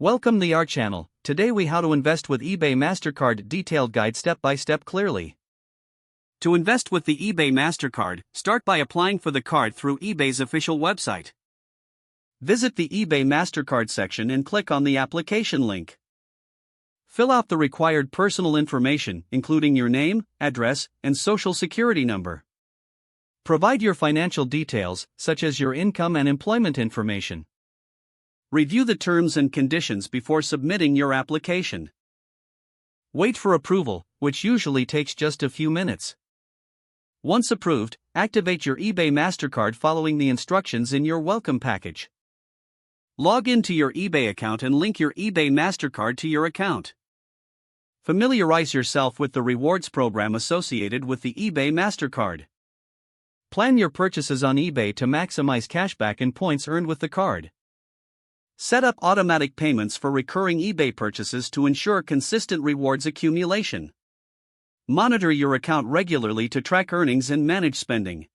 Welcome to our channel. Today we how to invest with eBay Mastercard detailed guide step by step clearly. To invest with the eBay Mastercard, start by applying for the card through eBay's official website. Visit the eBay Mastercard section and click on the application link. Fill out the required personal information, including your name, address, and social security number. Provide your financial details, such as your income and employment information. Review the terms and conditions before submitting your application. Wait for approval, which usually takes just a few minutes. Once approved, activate your eBay Mastercard following the instructions in your welcome package. Log into your eBay account and link your eBay Mastercard to your account. Familiarize yourself with the rewards program associated with the eBay Mastercard. Plan your purchases on eBay to maximize cashback and points earned with the card. Set up automatic payments for recurring eBay purchases to ensure consistent rewards accumulation. Monitor your account regularly to track earnings and manage spending.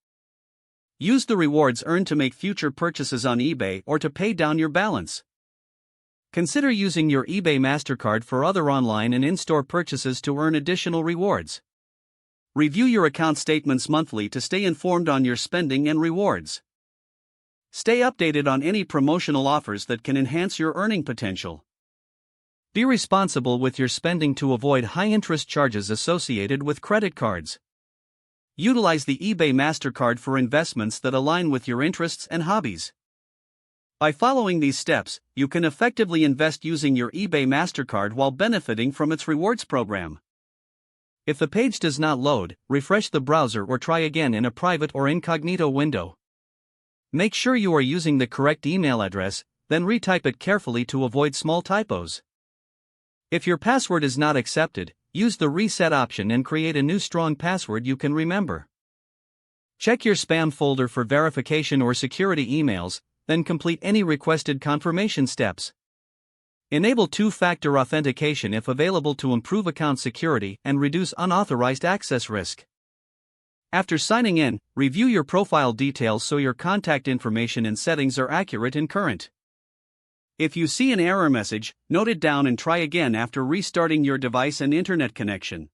Use the rewards earned to make future purchases on eBay or to pay down your balance. Consider using your eBay Mastercard for other online and in-store purchases to earn additional rewards. Review your account statements monthly to stay informed on your spending and rewards. Stay updated on any promotional offers that can enhance your earning potential. Be responsible with your spending to avoid high interest charges associated with credit cards. Utilize the eBay Mastercard for investments that align with your interests and hobbies. By following these steps, you can effectively invest using your eBay Mastercard while benefiting from its rewards program. If the page does not load, refresh the browser or try again in a private or incognito window. Make sure you are using the correct email address, then retype it carefully to avoid small typos. If your password is not accepted, use the reset option and create a new strong password you can remember. Check your spam folder for verification or security emails, then complete any requested confirmation steps. Enable two-factor authentication if available to improve account security and reduce unauthorized access risk. After signing in, review your profile details so your contact information and settings are accurate and current. If you see an error message, note it down and try again after restarting your device and internet connection.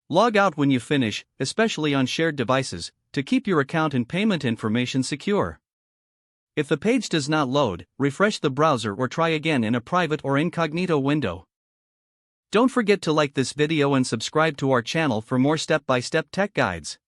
Log out when you finish, especially on shared devices, to keep your account and payment information secure. If the page does not load, refresh the browser or try again in a private or incognito window. Don't forget to like this video and subscribe to our channel for more step-by-step tech guides.